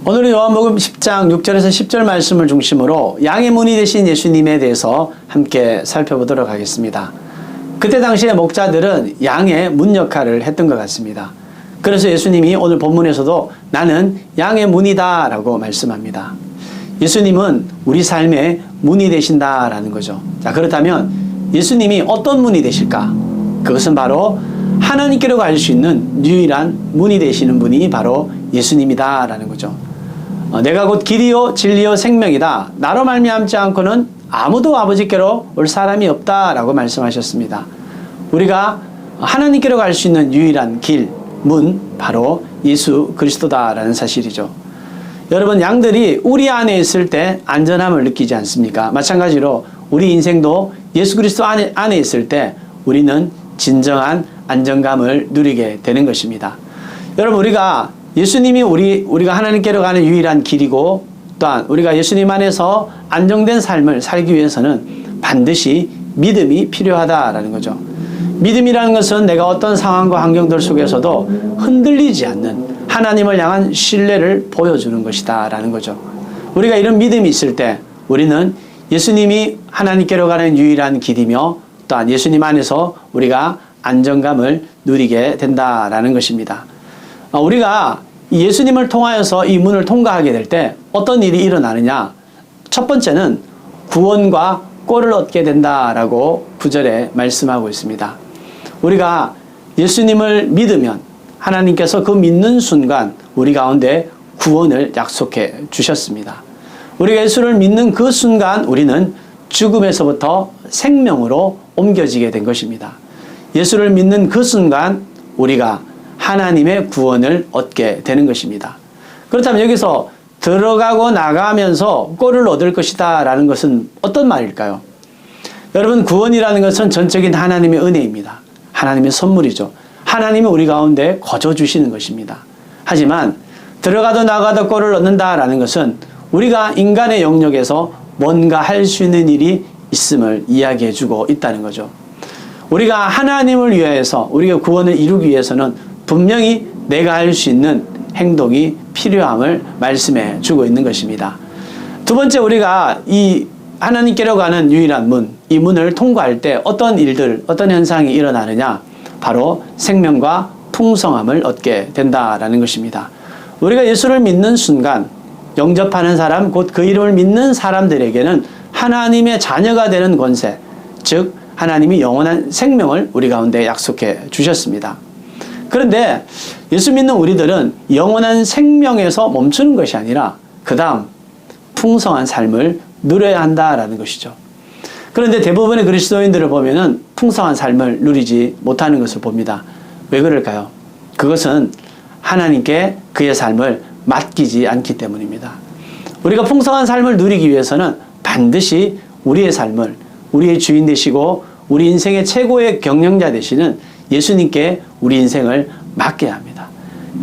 오늘은 요한복음 10장 6절에서 10절 말씀을 중심으로 양의 문이 되신 예수님에 대해서 함께 살펴보도록 하겠습니다. 그때 당시에 목자들은 양의 문 역할을 했던 것 같습니다. 그래서 예수님이 오늘 본문에서도 나는 양의 문이다 라고 말씀합니다. 예수님은 우리 삶의 문이 되신다라는 거죠. 자, 그렇다면 예수님이 어떤 문이 되실까? 그것은 바로 하나님께로 갈 수 있는 유일한 문이 되시는 분이 바로 예수님이다 라는 거죠. 내가 곧 길이요 진리요 생명이다. 나로 말미암지 않고는 아무도 아버지께로 올 사람이 없다 라고 말씀하셨습니다. 우리가 하나님께로 갈 수 있는 유일한 길, 문, 바로 예수 그리스도다 라는 사실이죠. 여러분, 양들이 우리 안에 있을 때 안전함을 느끼지 않습니까? 마찬가지로 우리 인생도 예수 그리스도 안에 있을 때 우리는 진정한 안정감을 누리게 되는 것입니다. 여러분, 우리가 예수님이 우리가 하나님께로 가는 유일한 길이고, 또한 우리가 예수님 안에서 안정된 삶을 살기 위해서는 반드시 믿음이 필요하다라는 거죠. 믿음이라는 것은 내가 어떤 상황과 환경들 속에서도 흔들리지 않는 하나님을 향한 신뢰를 보여주는 것이다 라는 거죠. 우리가 이런 믿음이 있을 때 우리는 예수님이 하나님께로 가는 유일한 길이며, 또한 예수님 안에서 우리가 안정감을 누리게 된다라는 것입니다. 우리가 예수님을 통하여서 이 문을 통과하게 될 때 어떤 일이 일어나느냐? 첫 번째는 구원과 꼴을 얻게 된다라고 9절에 말씀하고 있습니다. 우리가 예수님을 믿으면 하나님께서 그 믿는 순간 우리 가운데 구원을 약속해 주셨습니다. 우리가 예수를 믿는 그 순간 우리는 죽음에서부터 생명으로 옮겨지게 된 것입니다. 예수를 믿는 그 순간 우리가 하나님의 구원을 얻게 되는 것입니다. 그렇다면 여기서 들어가고 나가면서 꼴을 얻을 것이다 라는 것은 어떤 말일까요? 여러분, 구원이라는 것은 전적인 하나님의 은혜입니다. 하나님의 선물이죠. 하나님이 우리 가운데 거저 주시는 것입니다. 하지만 들어가도 나가도 꼴을 얻는다라는 것은 우리가 인간의 영역에서 뭔가 할 수 있는 일이 있음을 이야기해 주고 있다는 거죠. 우리가 하나님을 위해서 우리가 구원을 이루기 위해서는 분명히 내가 할 수 있는 행동이 필요함을 말씀해 주고 있는 것입니다. 두 번째, 우리가 이 하나님께로 가는 유일한 문, 이 문을 통과할 때 어떤 일들, 어떤 현상이 일어나느냐? 바로 생명과 풍성함을 얻게 된다라는 것입니다. 우리가 예수를 믿는 순간 영접하는 사람, 곧 그 이름을 믿는 사람들에게는 하나님의 자녀가 되는 권세, 즉 하나님이 영원한 생명을 우리 가운데 약속해 주셨습니다. 그런데 예수 믿는 우리들은 영원한 생명에서 멈추는 것이 아니라 그 다음 풍성한 삶을 누려야 한다라는 것이죠. 그런데 대부분의 그리스도인들을 보면은 풍성한 삶을 누리지 못하는 것을 봅니다. 왜 그럴까요? 그것은 하나님께 그의 삶을 맡기지 않기 때문입니다. 우리가 풍성한 삶을 누리기 위해서는 반드시 우리의 삶을 우리의 주인 되시고 우리 인생의 최고의 경영자 되시는 예수님께 우리 인생을 맡겨야 합니다.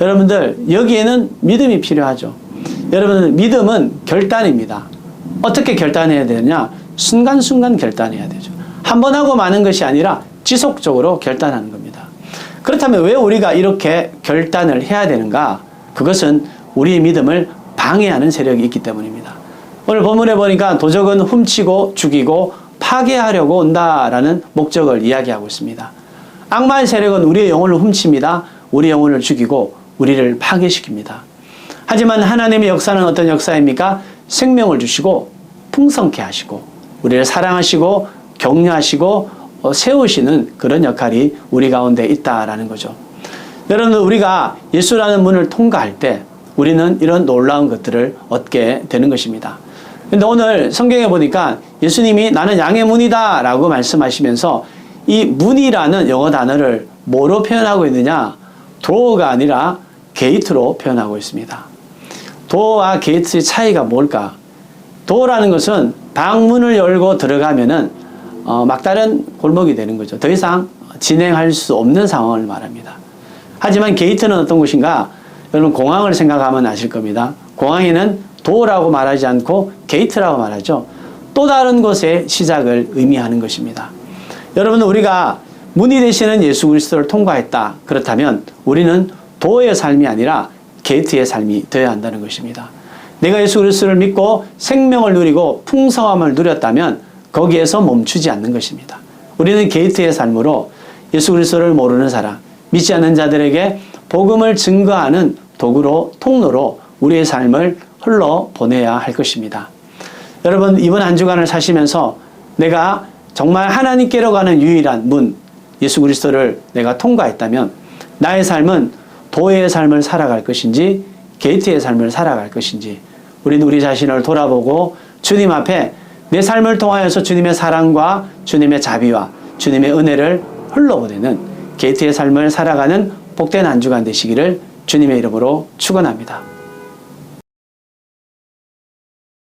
여러분들, 여기에는 믿음이 필요하죠. 여러분들, 믿음은 결단입니다. 어떻게 결단해야 되느냐? 순간순간 결단해야 되죠. 한 번 하고 마는 것이 아니라 지속적으로 결단하는 겁니다. 그렇다면 왜 우리가 이렇게 결단을 해야 되는가? 그것은 우리의 믿음을 방해하는 세력이 있기 때문입니다. 오늘 본문에 보니까 도적은 훔치고 죽이고 파괴하려고 온다라는 목적을 이야기하고 있습니다. 악마의 세력은 우리의 영혼을 훔칩니다. 우리의 영혼을 죽이고 우리를 파괴시킵니다. 하지만 하나님의 역사는 어떤 역사입니까? 생명을 주시고 풍성케 하시고 우리를 사랑하시고 격려하시고 세우시는 그런 역할이 우리 가운데 있다라는 거죠. 여러분, 우리가 예수라는 문을 통과할 때 우리는 이런 놀라운 것들을 얻게 되는 것입니다. 그런데 오늘 성경에 보니까 예수님이 나는 양의 문이다 라고 말씀하시면서 이 문이라는 영어 단어를 뭐로 표현하고 있느냐? 도어가 아니라 게이트로 표현하고 있습니다. 도어와 게이트의 차이가 뭘까? 도어라는 것은 방문을 열고 들어가면은 막다른 골목이 되는 거죠. 더 이상 진행할 수 없는 상황을 말합니다. 하지만 게이트는 어떤 곳인가? 여러분, 공항을 생각하면 아실 겁니다. 공항에는 도어라고 말하지 않고 게이트라고 말하죠. 또 다른 곳의 시작을 의미하는 것입니다. 여러분, 우리가 문이 되시는 예수 그리스도를 통과했다. 그렇다면 우리는 도어의 삶이 아니라 게이트의 삶이 되어야 한다는 것입니다. 내가 예수 그리스도를 믿고 생명을 누리고 풍성함을 누렸다면 거기에서 멈추지 않는 것입니다. 우리는 게이트의 삶으로 예수 그리스도를 모르는 사람, 믿지 않는 자들에게 복음을 증거하는 도구로, 통로로 우리의 삶을 흘러보내야 할 것입니다. 여러분, 이번 한 주간을 사시면서 내가 정말 하나님께로 가는 유일한 문, 예수 그리스도를 내가 통과했다면 나의 삶은 도의 삶을 살아갈 것인지 게이트의 삶을 살아갈 것인지 우리는 우리 자신을 돌아보고 주님 앞에 내 삶을 통하여서 주님의 사랑과 주님의 자비와 주님의 은혜를 흘러보내는 게이트의 삶을 살아가는 복된 한 주간 되시기를 주님의 이름으로 축원합니다.